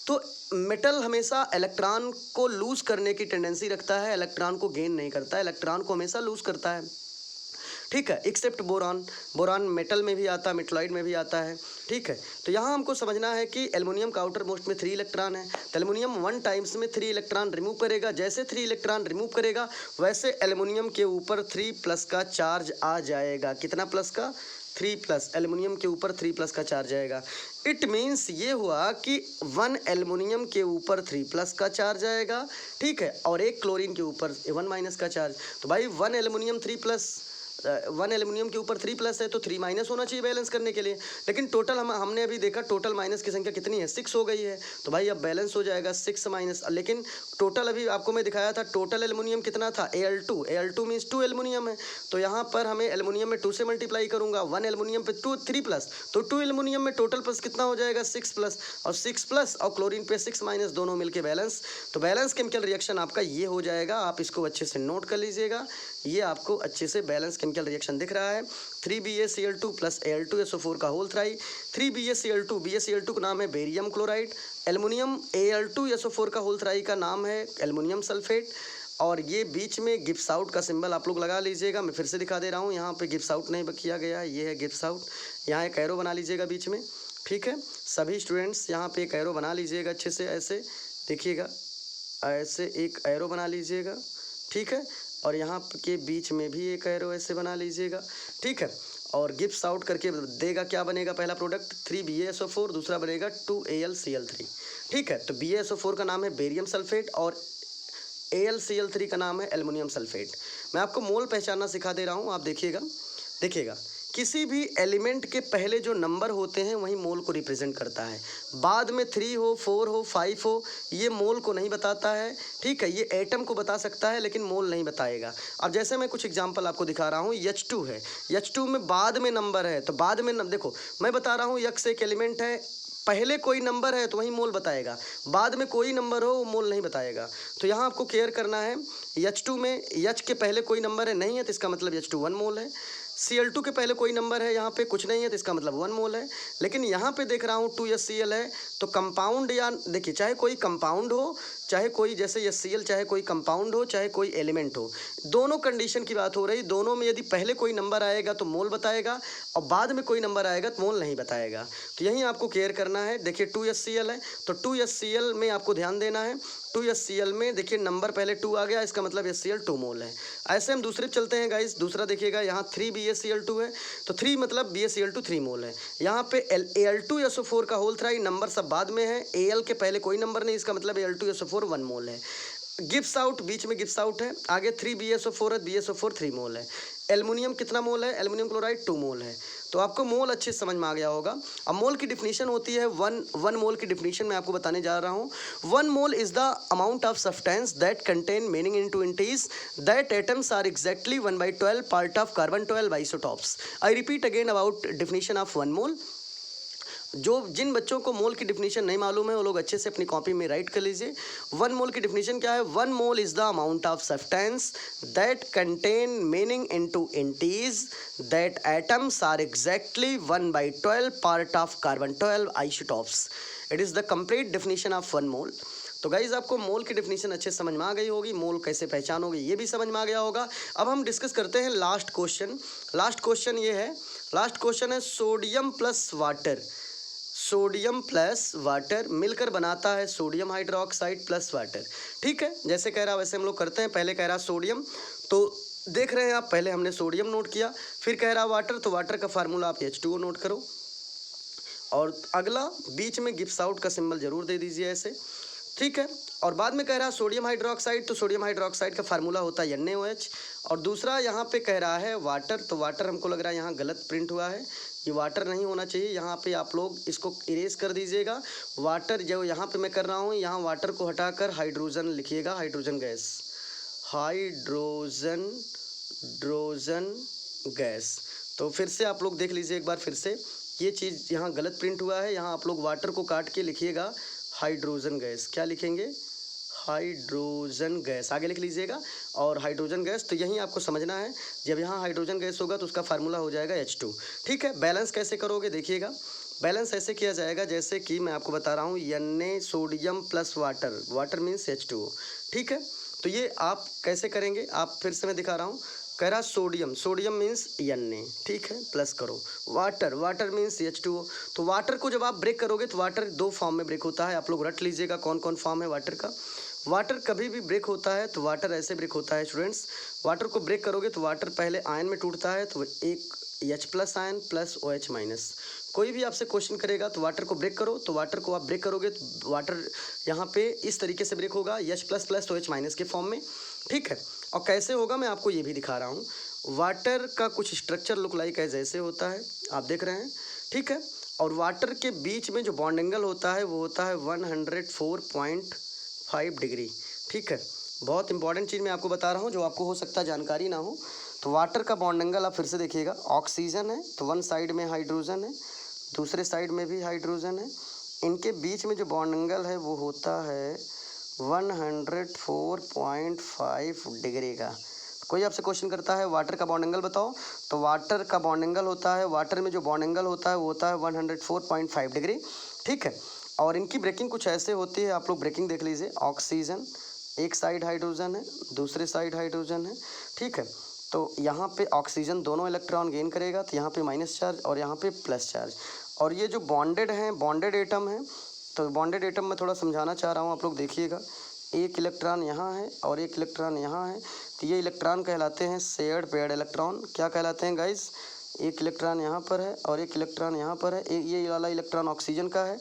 तो मेटल हमेशा इलेक्ट्रॉन को लूज़ करने की टेंडेंसी रखता है, इलेक्ट्रॉन को गेन नहीं करता है, इलेक्ट्रॉन को हमेशा लूज़ करता है, ठीक है, एक्सेप्ट बोरॉन। बोरॉन मेटल में भी आता है, मेटलॉइड में भी आता है, ठीक है। तो यहाँ हमको समझना है कि एल्युमिनियम का आउटर मोस्ट में 3 इलेक्ट्रॉन है, तो एल्युमिनियम 1 टाइम्स में 3 इलेक्ट्रॉन रिमूव करेगा। जैसे 3 इलेक्ट्रॉन रिमूव करेगा, वैसे एल्युमिनियम के ऊपर 3 प्लस का चार्ज आ जाएगा। कितना प्लस का, 3 प्लस, एल्युमिनियम के ऊपर 3 प्लस का चार्ज आएगा। इट मीन्स ये हुआ कि 1 एल्युमिनियम के ऊपर 3 प्लस का चार्ज आएगा, ठीक है, और एक क्लोरीन के ऊपर 1 माइनस का चार्ज। तो भाई 1 एल्युमिनियम 3 प्लस, 1 एल्युमिनियम के ऊपर 3 प्लस है, तो 3 माइनस होना चाहिए बैलेंस करने के लिए। लेकिन टोटल हमने अभी देखा, टोटल माइनस की संख्या कितनी है, 6 हो गई है, तो भाई अब बैलेंस हो जाएगा 6 माइनस। लेकिन टोटल अभी आपको मैं दिखाया था, टोटल एल्युमिनियम कितना था, Al2 मीन्स 2 एल्युमिनियम है, तो यहाँ पर हमें एल्युमिनियम में 2 से मल्टीप्लाई करूँगा, 1 एल्युमिनियम पे 3 प्लस, तो 2 एल्युमिनियम में टोटल प्लस कितना हो जाएगा, 6 प्लस, और 6 प्लस और क्लोरीन पे 6 माइनस, दोनों मिलके बैलेंस। तो बैलेंस केमिकल रिएक्शन आपका ये हो जाएगा, आप इसको अच्छे से नोट कर लीजिएगा, ये आपको अच्छे से बैलेंस केमिकल रिएक्शन दिख रहा है। 3BaCl2 प्लस Al2SO4 का होल थ्राई, 3BaCl2, BaCl2 का नाम है बेरियम क्लोराइड, एल्युमिनियम Al2SO4 का होल थ्राई का नाम है एल्युमिनियम सल्फेट, और ये बीच में गिब्स आउट का सिंबल आप लोग लगा लीजिएगा। मैं फिर से दिखा दे रहा हूँ, यहाँ पे गिब्स आउट नहीं किया गया, ये है गिब्स आउट, यहाँ एक एरो बना लीजिएगा बीच में, ठीक है। सभी स्टूडेंट्स यहाँ पे एक एरो बना लीजिएगा अच्छे से, ऐसे देखिएगा, ऐसे एक एरो बना लीजिएगा, ठीक है, और यहाँ के बीच में भी एक एरो ऐसे बना लीजिएगा, ठीक है। और गिब्स आउट करके देगा, क्या बनेगा पहला प्रोडक्ट, 3BaSO4, दूसरा बनेगा 2AlCl3, ठीक है। तो BaSO4 का नाम है बेरियम सल्फेट और AlCl3 का नाम है एल्युमिनियम सल्फेट। मैं आपको मोल पहचानना सिखा दे रहा हूँ, आप देखिएगा, किसी भी एलिमेंट के पहले जो नंबर होते हैं वही मोल को रिप्रेजेंट करता है। बाद में 3 हो, 4 हो, 5 हो, ये मोल को नहीं बताता है, ठीक है, ये एटम को बता सकता है लेकिन मोल नहीं बताएगा। अब जैसे मैं कुछ एग्जांपल आपको दिखा रहा हूँ, H2 है, H2 में बाद में नंबर है, तो बाद में देखो मैं बता रहा हूँ, X एक एलिमेंट है, पहले कोई नंबर है तो वही मोल बताएगा, बाद में कोई नंबर हो वो मोल नहीं बताएगा। तो यहाँ आपको केयर करना है, H2 में H के पहले कोई नंबर है नहीं है, तो इसका मतलब H2 1 मोल है। Cl2 के पहले कोई नंबर है यहाँ पे कुछ नहीं है, तो इसका मतलब 1 मोल है। लेकिन यहाँ पे देख रहा हूँ 2HCl है, तो कंपाउंड, या देखिए चाहे कोई कंपाउंड हो, चाहे कोई जैसे HCl, चाहे कोई कंपाउंड हो, चाहे कोई एलिमेंट हो, दोनों कंडीशन की बात हो रही। दोनों में यदि पहले कोई नंबर आएगा तो मोल बताएगा, और बाद में कोई नंबर आएगा तो मोल नहीं बताएगा। तो यही आपको केयर करना है। देखिए 2HCl है, तो 2HCl में आपको ध्यान देना है। 2HCl में देखिए नंबर पहले 2 आ गया, इसका मतलब HCl 2 मोल है। ऐसे हम दूसरे चलते हैं गाइस। दूसरा देखिएगा यहाँ 3BaCl2 है, तो 3 मतलब BaCl2 3 मोल है। यहाँ पे Al2SO4 का होल थ्राई, नंबर सब बाद में है, Al के पहले कोई नंबर नहीं, इसका मतलब Al2SO4 1 मोल है। गिब्स आउट, बीच में गिब्स आउट है, आगे 3BaSO4 है, BaSO4 3 मोल है। एल्युमिनियम कितना मोल है? एल्युमिनियम क्लोराइड 2 मोल है। तो आपको मोल अच्छे से समझ में आ गया होगा। अब मोल की डिफिनीशन होती है वन मोल की डिफिनीशन मैं आपको बताने जा रहा हूँ। 1 mole is the amount of substance that contain meaning into entities that atoms are exactly 1/12 part of carbon 12 isotopes. I repeat again about definition of 1 mole. जो जिन बच्चों को मोल की डिफिनीशन नहीं मालूम है वो लोग अच्छे से अपनी कॉपी में राइट कर लीजिए। 1 मोल की डिफिनीशन क्या है? 1 mole is the amount of substance that contain meaning into entities that atoms are exactly 1/12 part of carbon 12 isotopes. It is the complete definition of 1 mole. तो गाइज आपको मोल की डिफिनीशन अच्छे से समझ में आ गई होगी, मोल कैसे पहचानोगे ये भी समझ में आ गया होगा। अब हम डिस्कस करते हैं लास्ट क्वेश्चन। लास्ट क्वेश्चन ये है, लास्ट क्वेश्चन है sodium plus water. Sodium plus water मिलकर बनाता है सोडियम हाइड्रोक्साइड प्लस वाटर। ठीक है, जैसे कह रहा वैसे हम लोग करते हैं। पहले कह रहा सोडियम, तो देख रहे हैं आप, पहले हमने सोडियम नोट किया, फिर कह रहा वाटर, तो वाटर का फार्मूला आप H2O नोट करो, और अगला बीच में गिब्स आउट का सिंबल जरूर दे दीजिए ऐसे। ठीक है, और बाद में कह रहा है सोडियम हाइड्रोक्साइड, तो सोडियम हाइड्रोक्साइड का फार्मूला होता है NaOH। और दूसरा यहाँ पे कह रहा है वाटर, तो वाटर हमको लग रहा है यहाँ गलत प्रिंट हुआ है, ये वाटर नहीं होना चाहिए। यहाँ पे आप लोग इसको इरेज कर दीजिएगा। वाटर जो यहाँ पे मैं कर रहा हूँ, यहाँ वाटर को हटाकर हाइड्रोजन लिखिएगा, हाइड्रोजन गैस, हाइड्रोजन ड्रोजन गैस। तो फिर से आप लोग देख लीजिए एक बार फिर से, ये चीज़ यहाँ गलत प्रिंट हुआ है। यहाँ आप लोग वाटर को काट के लिखिएगा हाइड्रोजन गैस। क्या लिखेंगे? हाइड्रोजन गैस, आगे लिख लीजिएगा। और हाइड्रोजन गैस, तो यही आपको समझना है, जब यहाँ हाइड्रोजन गैस होगा तो उसका फार्मूला हो जाएगा H2। ठीक है, बैलेंस कैसे करोगे देखिएगा। बैलेंस ऐसे किया जाएगा जैसे कि मैं आपको बता रहा हूँ, Na sodium plus water, water means H2O। ठीक है, तो ये आप कैसे करेंगे, आप फिर से मैं दिखा रहा हूँ। कह रहा सोडियम, सोडियम मीन्स Na, ठीक है, प्लस करो वाटर, वाटर मीन्स H2O। तो वाटर को जब आप ब्रेक करोगे तो वाटर 2 फॉर्म में ब्रेक होता है, आप लोग रट लीजिएगा कौन कौन फॉर्म है वाटर का। वाटर कभी भी ब्रेक होता है तो वाटर ऐसे ब्रेक होता है स्टूडेंट्स। वाटर को ब्रेक करोगे तो वाटर पहले आयन में टूटता है, तो एक H+ आयन प्लस OH-। कोई भी आपसे क्वेश्चन करेगा तो वाटर को ब्रेक करो, तो वाटर को आप ब्रेक करोगे तो वाटर यहाँ पे इस तरीके से ब्रेक होगा, H+ प्लस OH- के फॉर्म में। ठीक है, और कैसे होगा मैं आपको ये भी दिखा रहा हूँ। वाटर का कुछ स्ट्रक्चर लुक लाइक जैसे होता है, आप देख रहे हैं। ठीक है, और वाटर के बीच में जो बॉन्ड एंगल होता है वो होता है 104.5 डिग्री। ठीक है, बहुत इंपॉर्टेंट चीज़ मैं आपको बता रहा हूँ जो आपको हो सकता है जानकारी ना हो। तो वाटर का बॉन्ड एंगल आप फिर से देखिएगा, ऑक्सीजन है तो वन साइड में हाइड्रोजन है, दूसरे साइड में भी हाइड्रोजन है, इनके बीच में जो बॉन्ड एंगल है वो होता है 104.5 डिग्री का। कोई आपसे क्वेश्चन करता है वाटर का बॉन्ड एंगल बताओ, तो वाटर का बॉन्ड एंगल होता है, वाटर में जो बॉन्ड एंगल होता है वो होता है 104.5 डिग्री। ठीक है, और इनकी ब्रेकिंग कुछ ऐसे होती है, आप लोग ब्रेकिंग देख लीजिए। ऑक्सीजन एक साइड हाइड्रोजन है, दूसरे साइड हाइड्रोजन है। ठीक है, तो यहाँ पे ऑक्सीजन दोनों इलेक्ट्रॉन गेन करेगा, तो यहाँ पे माइनस चार्ज और यहाँ पे प्लस चार्ज। और ये जो बॉन्डेड हैं, बॉन्डेड एटम है, तो बॉन्डेड एटम में थोड़ा समझाना चाह रहा हूँ, आप लोग देखिएगा। एक इलेक्ट्रॉन यहाँ है और एक इलेक्ट्रॉन यहाँ है, तो ये इलेक्ट्रॉन कहलाते हैं शेयर्ड पेयर्ड इलेक्ट्रॉन। क्या कहलाते हैं गाइस? एक इलेक्ट्रॉन यहाँ पर है और एक इलेक्ट्रॉन यहाँ पर है। ये वाला इलेक्ट्रॉन ऑक्सीजन का है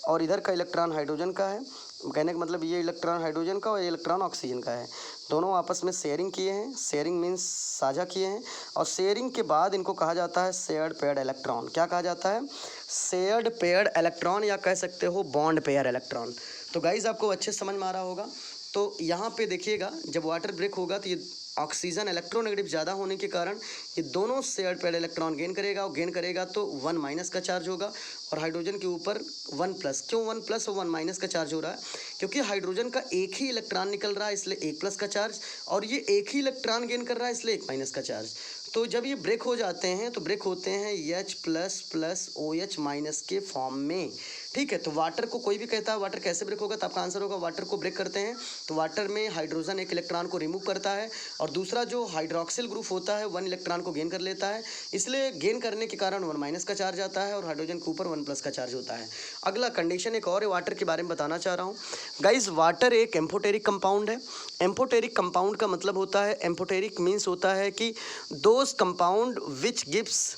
और इधर का इलेक्ट्रॉन हाइड्रोजन का है। कहने का मतलब ये इलेक्ट्रॉन हाइड्रोजन का और ये इलेक्ट्रॉन ऑक्सीजन का है। दोनों आपस में शेयरिंग किए हैं, शेयरिंग मीन्स साझा किए हैं, और शेयरिंग के बाद इनको कहा जाता है शेयर्ड पेयर्ड इलेक्ट्रॉन। क्या कहा जाता है? शेयर्ड पेयर्ड इलेक्ट्रॉन, या कह सकते हो बॉन्ड पेयर इलेक्ट्रॉन। तो गाइज आपको अच्छे समझ में आ रहा होगा। तो यहाँ पे देखिएगा, जब वाटर ब्रेक होगा तो ये ऑक्सीजन इलेक्ट्रोनेगेटिव ज़्यादा होने के कारण ये दोनों शेयर्ड पेयर्ड इलेक्ट्रॉन गेन करेगा, और गेन करेगा तो 1- का चार्ज होगा, और हाइड्रोजन के ऊपर 1+। क्यों 1+ और 1- का चार्ज हो रहा है? क्योंकि हाइड्रोजन का एक ही इलेक्ट्रॉन निकल रहा है, इसलिए 1+ का चार्ज, और ये एक ही इलेक्ट्रॉन गेन कर रहा है, इसलिए 1- का चार्ज। तो जब ये ब्रेक हो जाते हैं तो ब्रेक होते हैं H plus plus OH minus के फॉर्म में, ठीक है। तो वाटर को कोई भी कहता है वाटर कैसे ब्रेक होगा, तो आपका आंसर होगा वाटर को ब्रेक करते हैं तो वाटर में हाइड्रोजन एक इलेक्ट्रॉन को रिमूव करता है और दूसरा जो हाइड्रोक्सिल ग्रुप होता है 1 इलेक्ट्रॉन को गेन कर लेता है, इसलिए गेन करने के कारण 1 माइनस का चार्ज आता है और हाइड्रोजन के ऊपर 1 प्लस का चार्ज होता है। अगला कंडीशन एक और है वाटर के बारे में बताना चाह रहा हूँ गाइज। वाटर एक एम्फोटेरिक कंपाउंड है। एम्फोटेरिक कंपाउंड का मतलब होता है, एम्फोटेरिक मीन्स होता है कि दोज कंपाउंड विच गिव्स,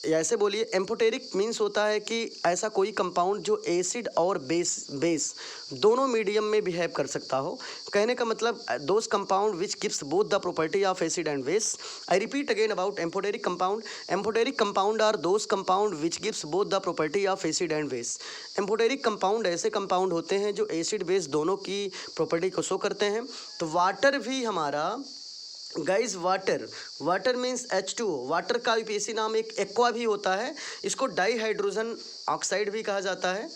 ऐसे बोलिए, एम्फोटेरिक मीन्स होता है कि ऐसा कोई कंपाउंड जो एसिड और बेस दोनों मीडियम में बिहेव कर सकता हो। कहने का मतलब those compound which gives both the property of acid and base. I repeat again about amphoteric compound. Amphoteric compound are those compound which gives both the property of acid and base. Amphoteric compound ऐसे कंपाउंड होते हैं जो एसिड बेस दोनों की प्रॉपर्टी को शो करते हैं। तो वाटर भी हमारा guys, water means H2O। Water का यूपीएससी नाम एक एक्वा भी होता है, इसको डाईहाइड्रोजन ऑक्साइड भी कहा जाता है।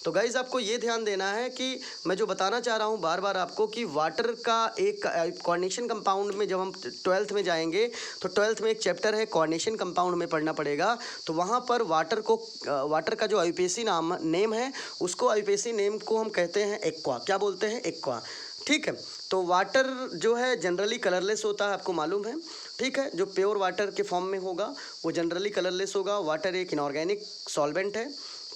तो गाइज आपको ये ध्यान देना है कि मैं जो बताना चाह रहा हूँ बार बार आपको कि वाटर का एक कोऑर्डिनेशन कंपाउंड में जब हम 12th में जाएंगे तो 12th में एक चैप्टर है कोऑर्डिनेशन कंपाउंड में पढ़ना पड़ेगा। तो वहाँ पर वाटर का जो आईयूपीएसी नेम है उसको आईयूपीएसी नेम को हम कहते हैं एक्वा। क्या बोलते हैं? एक्वा, ठीक है। तो वाटर जो है जनरली कलरलेस होता है, आपको मालूम है, ठीक है। जो प्योर वाटर के फॉर्म में होगा वो जनरली कलरलेस होगा। वाटर एक इनऑर्गेनिक सॉल्वेंट है।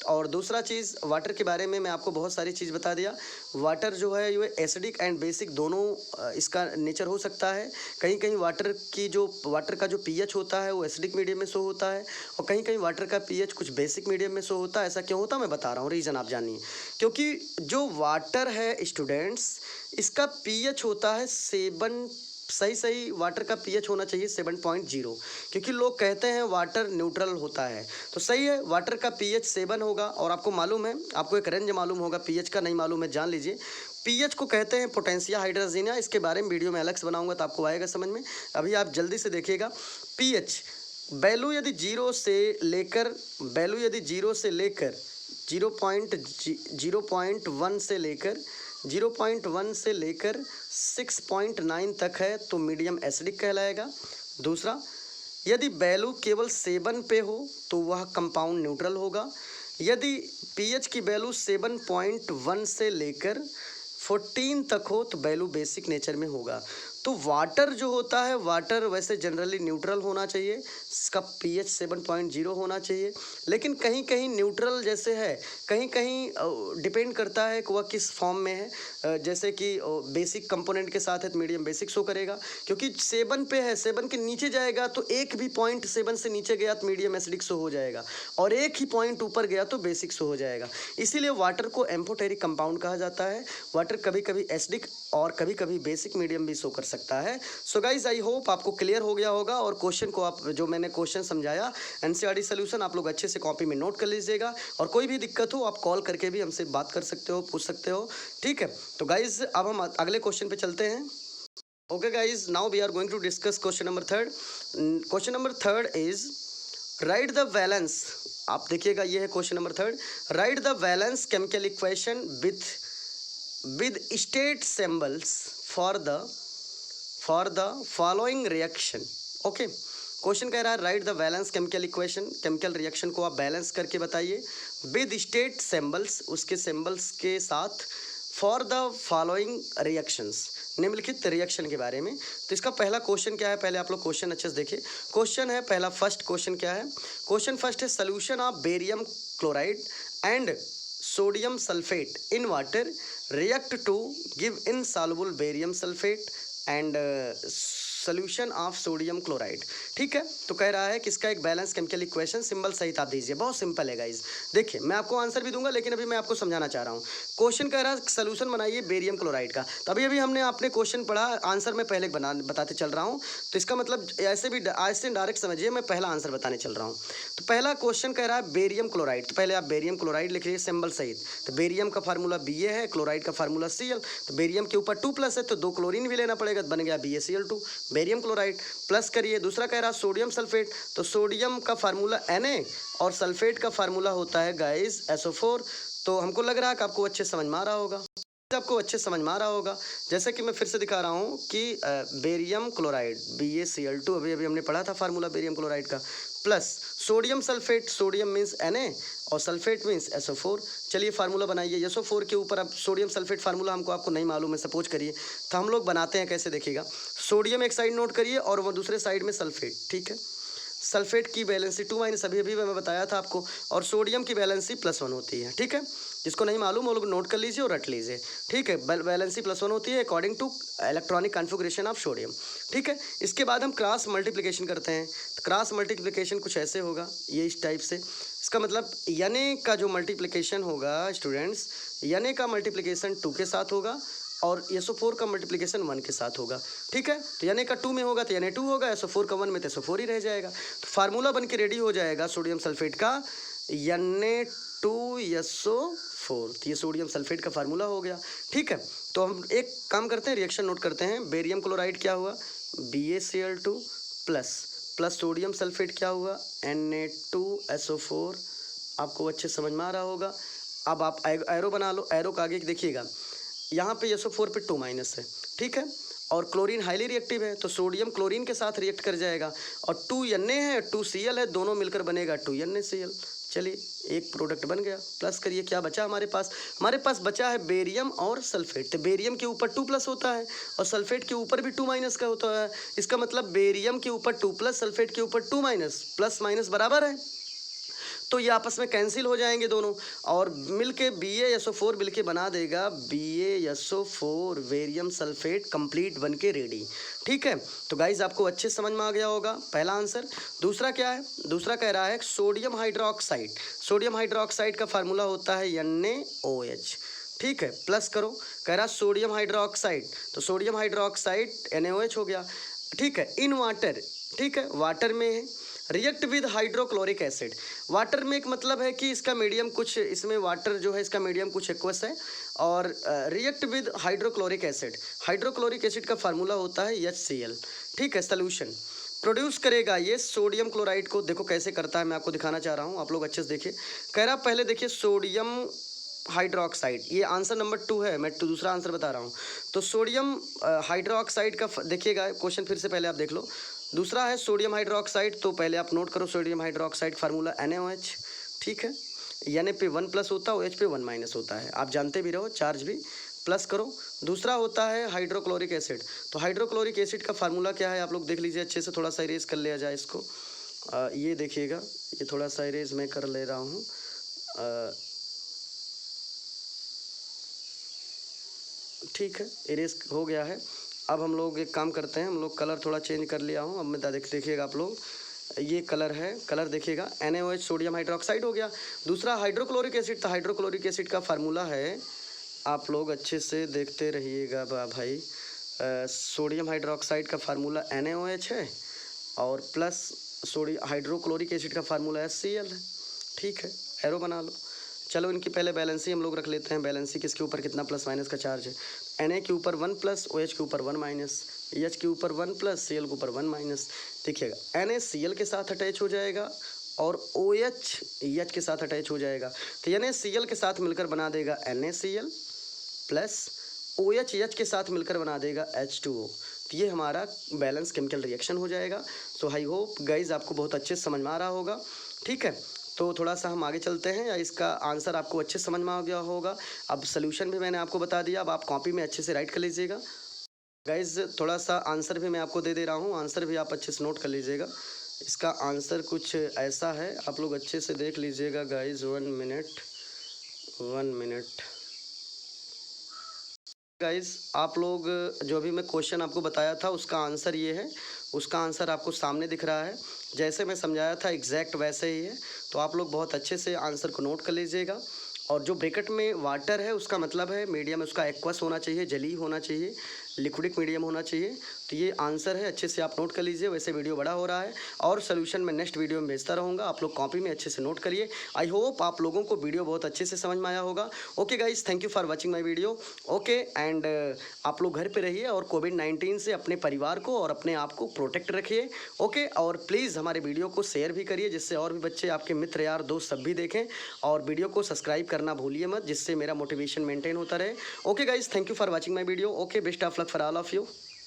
और दूसरा चीज़, वाटर के बारे में मैं आपको बहुत सारी चीज़ बता दिया। वाटर जो है ये एसिडिक एंड बेसिक दोनों इसका नेचर हो सकता है। कहीं कहीं वाटर का जो पीएच होता है वो एसिडिक मीडियम में शो होता है और कहीं कहीं वाटर का पीएच कुछ बेसिक मीडियम में शो होता है। ऐसा क्यों होता है मैं बता रहा हूँ, रीज़न आप जानिए। क्योंकि जो वाटर है स्टूडेंट्स, इसका पीएच होता है 7, सही वाटर का पीएच होना चाहिए 7.0, क्योंकि लोग कहते हैं वाटर न्यूट्रल होता है। तो सही है, वाटर का पीएच 7 होगा। और आपको मालूम है, आपको एक रेंज मालूम होगा, पीएच का नहीं मालूम है, जान लीजिए। पीएच को कहते हैं पोटेंशिया हाइड्रोजीनिया। इसके बारे में वीडियो में अलग से बनाऊंगा तो आपको आएगा समझ में। अभी आप जल्दी से देखिएगा। पीएच वैल्यू यदि 0 से लेकर 0.1 से लेकर 6.9 तक है तो मीडियम एसिडिक कहलाएगा। दूसरा, यदि वैल्यू केवल 7 पे हो तो वह कंपाउंड न्यूट्रल होगा। यदि पीएच की वैल्यू 7.1 से लेकर 14 तक हो तो वैल्यू बेसिक नेचर में होगा। तो वाटर जो होता है, वाटर वैसे जनरली न्यूट्रल होना चाहिए, इसका पीएच 7.0 होना चाहिए। लेकिन कहीं कहीं न्यूट्रल जैसे है, कहीं कहीं डिपेंड करता है कि वह किस फॉर्म में है। जैसे कि बेसिक कंपोनेंट के साथ है तो मीडियम बेसिक शो करेगा, क्योंकि 7 पे है, 7 के नीचे जाएगा तो एक भी पॉइंट 7 से नीचे गया तो मीडियम एसिडिक शो हो जाएगा और एक ही पॉइंट ऊपर गया तो बेसिक शो हो जाएगा। इसीलिए वाटर को एम्फोटेरिक कंपाउंड कहा जाता है। वाटर कभी कभी एसिडिक और कभी कभी बेसिक मीडियम भी शो कर सकता है। सो गाइज, आई होप आपको क्लियर हो गया होगा और क्वेश्चन को आप जो मैंने क्वेश्चन समझाया एनसीईआरटी सॉल्यूशन आप लोग अच्छे से कॉपी में नोट कर लीजिएगा। और कोई भी दिक्कत हो आप कॉल करके भी हमसे बात कर सकते हो, पूछ सकते हो, ठीक है। तो गाइज अब हम अगले क्वेश्चन पे चलते हैं। Okay guys, now we are going to discuss question number 3। Question number 3 is write the valence. आप देखिएगा, ये है question number 3। Write the valence chemical equation with state symbols for the following reaction। Okay, question कह रहा है write the balance chemical equation, chemical reaction को आप बैलेंस करके बताइए विद स्टेट सिंबल्स, उसके सिंबल्स के साथ, फॉर द फॉलोइंग रिएक्शंस, निम्नलिखित रिएक्शन के बारे में। तो इसका पहला क्वेश्चन क्या है, पहले आप लोग क्वेश्चन अच्छे से देखिए। क्वेश्चन है पहला, फर्स्ट क्वेश्चन क्या है? क्वेश्चन फर्स्ट है solution of barium chloride and sodium sulphate in water react to give insoluble barium sulfate and solution of sodium chloride. ठीक है, तो कह रहा है कि इसका एक बैलेंस केमिकल इक्वेशन सिंबल सहित आप दीजिए। बहुत सिंपल है गाइज, देखिए मैं आपको आंसर भी दूंगा लेकिन अभी मैं आपको समझाना चाह रहा हूँ। क्वेश्चन कह रहा है सोल्यूशन बनाइए बेरियम क्लोराइड का। तो अभी हमने आपने क्वेश्चन पढ़ा, आंसर मैं पहले बताते चल रहा हूँ। तो इसका मतलब ऐसे भी ऐसे डायरेक्ट समझिए, मैं पहला आंसर बताने चल रहा हूँ। तो पहला क्वेश्चन कह रहा है बेरियम क्लोराइड। तो पहले आप बेरियम क्लोराइड लिख लीजिए सिंबल सहित। तो बेरियम का फार्मूला Ba है, क्लोराइड का फार्मूला Cl। तो बेरियम के ऊपर 2+ है तो 2 क्लोरीन भी लेना पड़ेगा, तो बन गया BaCl2, बेरियम क्लोराइड। प्लस करिए, दूसरा कह रहा है सोडियम सल्फेट। तो सोडियम का फार्मूला Na और सल्फेट का फार्मूला होता है गाइस SO4। तो हमको लग रहा है कि आपको अच्छे समझ में आ रहा होगा। आपको अच्छे समझ में आ रहा होगा। जैसे कि मैं फिर से दिखा रहा हूँ कि बेरियम क्लोराइड BaCl2 अभी अभी हमने पढ़ा था फार्मूला बेरियम क्लोराइड का, plus sodium sulphate, sodium means Na और सल्फेट मीन्स SO4। चलिए फार्मूला बनाइए। SO4 के ऊपर अब सोडियम सल्फेट फार्मूला आपको नहीं मालूम है सपोज करिए, तो हम लोग बनाते हैं कैसे देखिएगा। सोडियम एक साइड नोट करिए और वो दूसरे साइड में सल्फेट, ठीक है। सल्फेट की वैलेंसी 2- अभी अभी मैं बताया था आपको, और सोडियम की वैलेंसी +1 होती है, ठीक है। जिसको नहीं मालूम वो लोग नोट कर लीजिए और रट लीजिए, ठीक है। वैलेंसी +1 होती है according to electronic configuration of sodium, ठीक है। इसके बाद हम क्रॉस मल्टीप्लिकेशन करते हैं, तो क्रॉस मल्टीप्लिकेशन कुछ ऐसे होगा, ये इस टाइप से। इसका मतलब Na का जो मल्टीप्लिकेशन होगा स्टूडेंट्स, Na का मल्टीप्लिकेशन 2 के साथ होगा और SO4 का मल्टीप्लिकेशन 1 के साथ होगा, ठीक है। तो Na का 2 में होगा तो Na2 होगा, SO4 का 1 में तो SO4 ही रह जाएगा। तो फार्मूला बन के रेडी हो जाएगा सोडियम सल्फेट का Na2SO4, तो ये सोडियम सल्फेट का फार्मूला हो गया, ठीक है। तो हम एक काम करते हैं, रिएक्शन नोट करते हैं। बेरियम क्लोराइड क्या हुआ, BaCl2 प्लस सोडियम सल्फेट क्या हुआ, Na2SO4। आपको अच्छे समझ में आ रहा होगा। अब आप एरो बना लो, एरो का आगे देखिएगा, यहाँ पे SO4 पे 2- है, ठीक है। और क्लोरीन हाईली रिएक्टिव है, तो सोडियम क्लोरीन के साथ रिएक्ट कर जाएगा, और 2Na है 2Cl है, दोनों मिलकर बनेगा 2NaCl। चलिए एक प्रोडक्ट बन गया। प्लस करिए, क्या बचा हमारे पास बचा है बेरियम और सल्फेट। तो बेरियम के ऊपर 2+ होता है और सल्फेट के ऊपर भी 2- का होता है। इसका मतलब बेरियम के ऊपर 2+, सल्फेट के ऊपर 2-, प्लस माइनस बराबर है, तो ये आपस में कैंसिल हो जाएंगे दोनों, और मिलके BaSO4 मिलके बना देगा BaSO4 बेरियम सल्फेट कंप्लीट बन के रेडी, ठीक है। तो गाइज आपको अच्छे समझ में आ गया होगा पहला आंसर। दूसरा क्या है, दूसरा कह रहा है सोडियम हाइड्रोक्साइड। सोडियम हाइड्रोक्साइड का फार्मूला होता है NaOH, ठीक है। प्लस करो, कह रहा सोडियम हाइड्रोक्साइड, तो सोडियम हाइड्रोक्साइड NaOH हो गया, ठीक है। इन वाटर, ठीक है, वाटर में है, react with hydrochloric acid. Water में एक मतलब है कि इसका मीडियम कुछ, इसमें वाटर जो है इसका मीडियम कुछ एक्वस है, और react with hydrochloric acid. Hydrochloric acid का फार्मूला होता है HCl, ठीक है। सॉल्यूशन प्रोड्यूस करेगा ये सोडियम क्लोराइड को। देखो कैसे करता है, मैं आपको दिखाना चाह रहा हूँ, आप लोग अच्छे से देखिए। कह रहा पहले देखिए सोडियम हाइड्रोक्साइड, ये आंसर नंबर 2 है, मैं दूसरा आंसर बता रहा हूँ। तो सोडियम हाइड्रोक्साइड का देखिएगा क्वेश्चन फिर से पहले आप देख लो। दूसरा है सोडियम हाइड्रोक्साइड, तो पहले आप नोट करो सोडियम हाइड्रोक्साइड फार्मूला NaOH, ठीक है। Na पे 1+ होता है, OH पे 1- होता है, आप जानते भी रहो, चार्ज भी। प्लस करो। दूसरा होता है हाइड्रोक्लोरिक एसिड, तो हाइड्रोक्लोरिक एसिड का फार्मूला क्या है आप लोग देख लीजिए अच्छे से, थोड़ा सा इरेज कर लिया जाए इसको। ये देखिएगा, ये थोड़ा सा इरेज मैं कर ले रहा हूँ। ठीक है, इरेज हो गया है। अब हम लोग एक काम करते हैं, हम लोग कलर थोड़ा चेंज कर लिया हूँ। अब मैं देखिएगा आप लोग, ये कलर है, कलर देखिएगा NaOH सोडियम हाइड्रोक्साइड हो गया। दूसरा हाइड्रोक्लोरिक एसिड, तो हाइड्रोक्लोरिक एसिड का फार्मूला है, आप लोग अच्छे से देखते रहिएगा भाई। सोडियम हाइड्रोक्साइड का फार्मूला NaOH है, और प्लस हाइड्रोक्लोरिक एसिड का फार्मूला HCl है, ठीक है। एरो बना लो। चलो इनकी पहले बैलेंसी हम लोग रख लेते हैं। बैलेंसी किसके ऊपर कितना +- का चार्ज है। Na के ऊपर 1+, OH के ऊपर 1-, H के ऊपर 1+, Cl के ऊपर 1-। देखिएगा NaCl के साथ अटैच हो जाएगा और OH H के साथ अटैच हो जाएगा, तो NaCl के साथ मिलकर बना देगा NaCl प्लस OH H के साथ मिलकर बना देगा H2O। तो ये हमारा बैलेंस केमिकल रिएक्शन हो जाएगा। सो आई होप गाइज आपको बहुत अच्छे से समझ में आ रहा होगा, ठीक है। तो थोड़ा सा हम आगे चलते हैं, या इसका आंसर आपको अच्छे समझ में आ गया होगा। अब सोल्यूशन भी मैंने आपको बता दिया, अब आप कॉपी में अच्छे से राइट कर लीजिएगा। गाइज थोड़ा सा आंसर भी मैं आपको दे रहा हूँ, आंसर भी आप अच्छे से नोट कर लीजिएगा। इसका आंसर कुछ ऐसा है, आप लोग अच्छे से देख लीजिएगा गाइज। 1 मिनट गाइज, आप लोग जो भी मैं क्वेश्चन आपको बताया था उसका आंसर ये है, उसका आंसर आपको सामने दिख रहा है, जैसे मैं समझाया था एग्जैक्ट वैसे ही है। तो आप लोग बहुत अच्छे से आंसर को नोट कर लीजिएगा। और जो ब्रैकेट में वाटर है उसका मतलब है मीडियम उसका एक्वस होना चाहिए, जली होना चाहिए। लिक्विडिक मीडियम होना चाहिए। तो ये आंसर है, अच्छे से आप नोट कर लीजिए। वैसे वीडियो बड़ा हो रहा है और सोल्यूशन मैं नेक्स्ट वीडियो में भेजता रहूँगा, आप लोग कॉपी में अच्छे से नोट करिए। आई होप आप लोगों को वीडियो बहुत अच्छे से समझ में आया होगा। Okay guys, thank you for watching my video. Okay and आप लोग घर पे रहिए और कोविड-19 से अपने परिवार को और अपने आप को प्रोटेक्ट रखिए। ओके, और प्लीज़ हमारे वीडियो को शेयर भी करिए, जिससे और भी बच्चे, आपके मित्र, यार, दोस्त सब भी देखें। और वीडियो को सब्सक्राइब करना भूलिए मत, जिससे मेरा मोटिवेशन मेंटेन होता रहे। Okay guys, thank you for watching my video. Okay, best of luck for all of you.